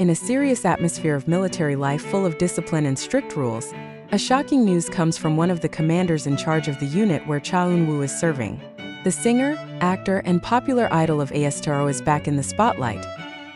in a serious atmosphere of military life full of discipline and strict rules, a shocking news comes from one of the commanders in charge of the unit where Cha Eun-woo is serving. The singer, actor, and popular idol of ASTRO is back in the spotlight,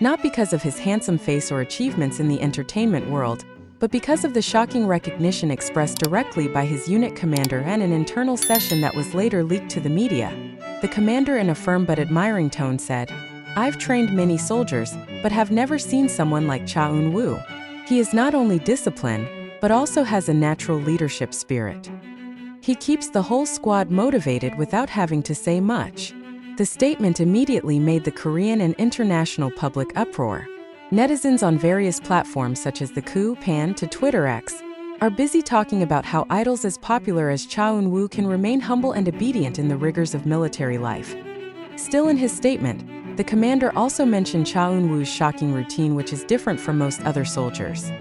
not because of his handsome face or achievements in the entertainment world, but because of the shocking recognition expressed directly by his unit commander and an internal session that was later leaked to the media. The commander, in a firm but admiring tone, said, "I've trained many soldiers, but have never seen someone like Cha Eun-woo. He is not only disciplined, but also has a natural leadership spirit. He keeps the whole squad motivated without having to say much." The statement immediately made the Korean and international public uproar. Netizens on various platforms such as the Ku-pan to Twitter X are busy talking about how idols as popular as Cha Eun-woo can remain humble and obedient in the rigors of military life. Still, in his statement, the commander also mentioned Cha Eun-woo's shocking routine, which is different from most other soldiers.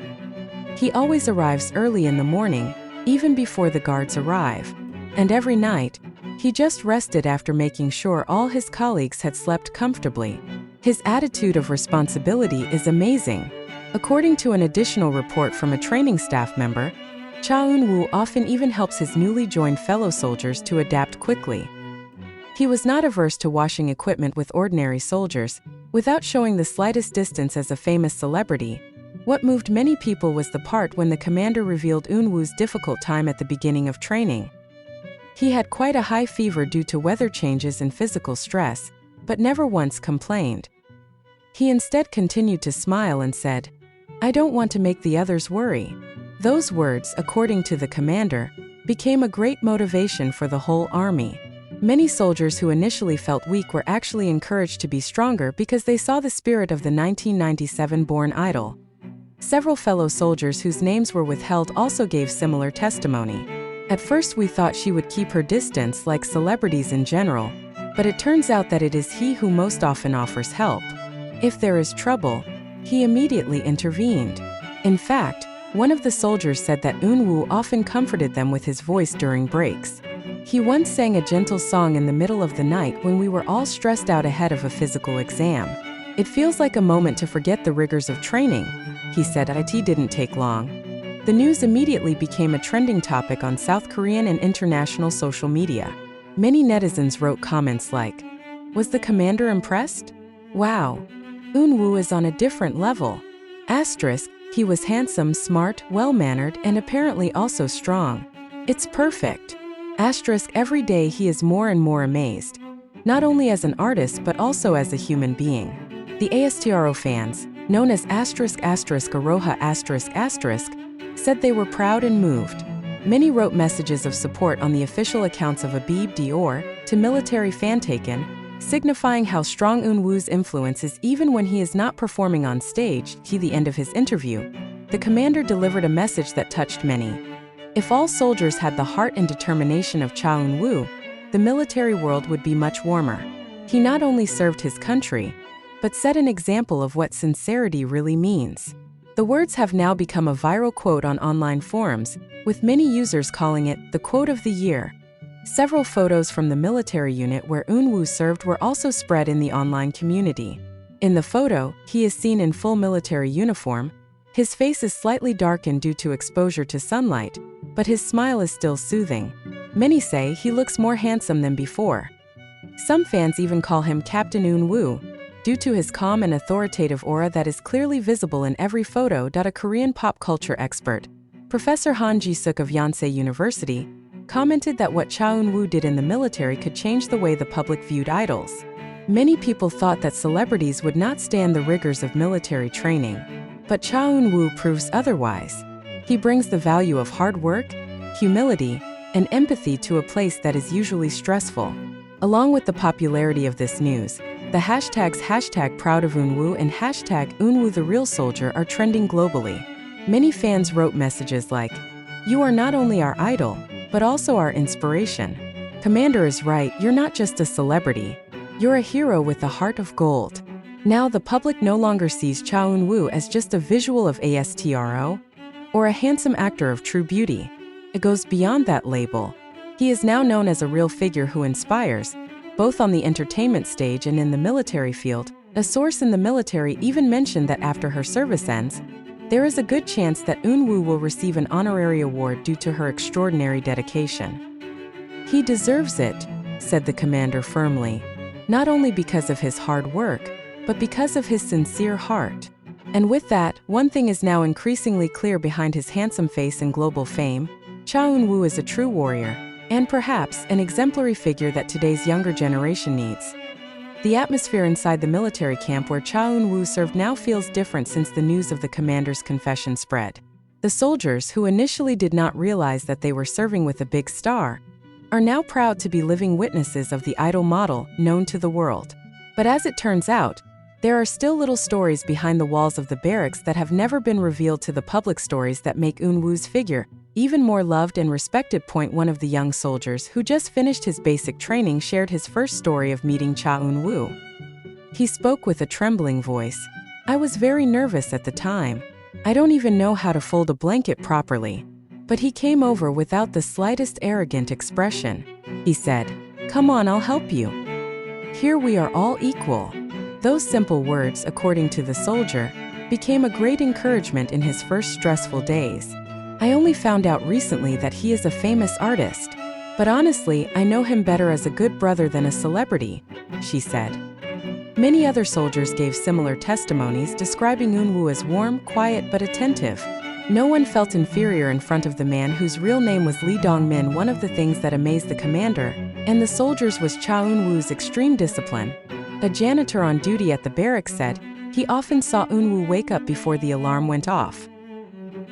He always arrives early in the morning, even before the guards arrive. And every night, he just rested after making sure all his colleagues had slept comfortably. His attitude of responsibility is amazing. According to an additional report from a training staff member, Cha Eun-woo often even helps his newly joined fellow soldiers to adapt quickly. He was not averse to washing equipment with ordinary soldiers, without showing the slightest distance as a famous celebrity. What moved many people was the part when the commander revealed Eun-woo's difficult time at the beginning of training. He had quite a high fever due to weather changes and physical stress, but never once complained. He instead continued to smile and said, "I don't want to make the others worry." Those words, according to the commander, became a great motivation for the whole army. Many soldiers who initially felt weak were actually encouraged to be stronger because they saw the spirit of the 1997-born idol. Several fellow soldiers whose names were withheld also gave similar testimony. "At first we thought she would keep her distance like celebrities in general, but it turns out that it is he who most often offers help. If there is trouble, he immediately intervened." In fact, one of the soldiers said that Eun-woo often comforted them with his voice during breaks. He once sang a gentle song in the middle of the night when we were all stressed out ahead of a physical exam. "It feels like a moment to forget the rigors of training," he said. It didn't take long. The news immediately became a trending topic on South Korean and international social media. Many netizens wrote comments like, "Was the commander impressed? Wow. Eun-woo is on a different level. Asterisk, he was handsome, smart, well-mannered, and apparently also strong. It's perfect. Asterisk, every day he is more and more amazed. Not only as an artist but also as a human being." The ASTRO fans, known as *Aroha****, said they were proud and moved. Many wrote messages of support on the official accounts of Abib Dior to military Fantaken, signifying how strong Eun-woo's influence is even when he is not performing on stage. To the end of his interview, the commander delivered a message that touched many. If all soldiers had the heart and determination of Cha Eun-woo, the military world would be much warmer. He not only served his country, but set an example of what sincerity really means. The words have now become a viral quote on online forums, with many users calling it the quote of the year. Several photos from the military unit where Eun-woo served were also spread in the online community. In the photo, he is seen in full military uniform. His face is slightly darkened due to exposure to sunlight, but his smile is still soothing. Many say he looks more handsome than before. Some fans even call him Captain Eun-woo, due to his calm and authoritative aura that is clearly visible in every photo. A Korean pop culture expert, Professor Han Ji-suk of Yonsei University, commented that what Cha Eun-woo did in the military could change the way the public viewed idols. Many people thought that celebrities would not stand the rigors of military training, but Cha Eun-woo proves otherwise. He brings the value of hard work, humility, and empathy to a place that is usually stressful. Along with the popularity of this news, the hashtags #ProudOfEun-woo and #EunWooTheRealSoldier are trending globally. Many fans wrote messages like, "You are not only our idol, but also our inspiration. Commander is right, you're not just a celebrity. You're a hero with a heart of gold." Now the public no longer sees Cha Eun-woo as just a visual of ASTRO or a handsome actor of true beauty. It goes beyond that label. He is now known as a real figure who inspires, both on the entertainment stage and in the military field. A source in the military even mentioned that after her service ends, there is a good chance that Eun-woo will receive an honorary award due to her extraordinary dedication. He deserves it, said the commander firmly, not only because of his hard work, but because of his sincere heart. And with that, one thing is now increasingly clear behind his handsome face and global fame: Cha Eun-woo is a true warrior, and perhaps an exemplary figure that today's younger generation needs. The atmosphere inside the military camp where Cha Eun-woo served now feels different since the news of the commander's confession spread. The soldiers, who initially did not realize that they were serving with a big star, are now proud to be living witnesses of the idol model known to the world. But as it turns out, there are still little stories behind the walls of the barracks that have never been revealed to the public, stories that make Eun-woo's figure even more loved and respected. One of the young soldiers who just finished his basic training shared his first story of meeting Cha Eun-woo. He spoke with a trembling voice. "I was very nervous at the time. I don't even know how to fold a blanket properly. But he came over without the slightest arrogant expression. He said, 'Come on, I'll help you. Here we are all equal.'" Those simple words, according to the soldier, became a great encouragement in his first stressful days. "I only found out recently that he is a famous artist. But honestly, I know him better as a good brother than a celebrity," she said. Many other soldiers gave similar testimonies, describing Eun-woo as warm, quiet, but attentive. No one felt inferior in front of the man whose real name was Lee Dong-min. One of the things that amazed the commander and the soldiers was Cha Eun-woo's extreme discipline. A janitor on duty at the barracks said he often saw Eun-woo wake up before the alarm went off.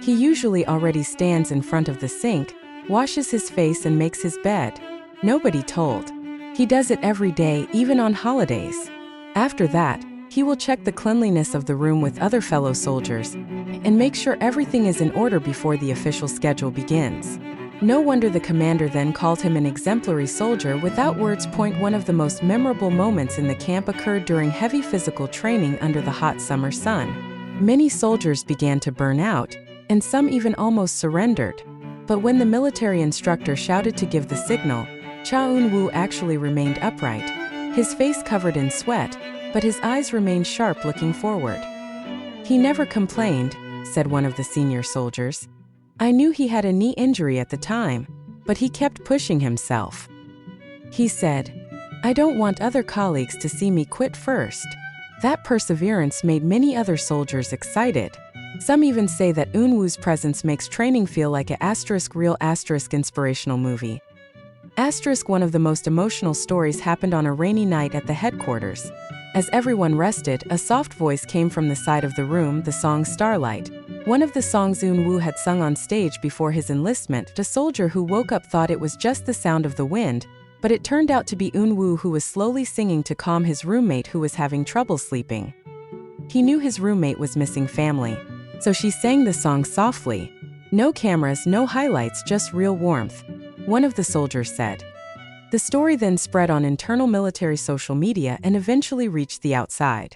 He usually already stands in front of the sink, washes his face and makes his bed. Nobody told. He does it every day, even on holidays. After that, he will check the cleanliness of the room with other fellow soldiers and make sure everything is in order before the official schedule begins. No wonder the commander then called him an exemplary soldier without words. One of the most memorable moments in the camp occurred during heavy physical training under the hot summer sun. Many soldiers began to burn out, and some even almost surrendered. But when the military instructor shouted to give the signal, Cha Eun-woo actually remained upright, his face covered in sweat, but his eyes remained sharp, looking forward. "He never complained," said one of the senior soldiers. "I knew he had a knee injury at the time, but he kept pushing himself." He said, "I don't want other colleagues to see me quit first." That perseverance made many other soldiers excited. Some even say that Eun-woo's presence makes training feel like a real inspirational movie. One of the most emotional stories happened on a rainy night at the headquarters. As everyone rested, a soft voice came from the side of the room, the song Starlight, one of the songs Eun-woo had sung on stage before his enlistment. The soldier who woke up thought it was just the sound of the wind, but it turned out to be Eun-woo, who was slowly singing to calm his roommate who was having trouble sleeping. He knew his roommate was missing family, so she sang the song softly. "No cameras, no highlights, just real warmth," one of the soldiers said. The story then spread on internal military social media and eventually reached the outside.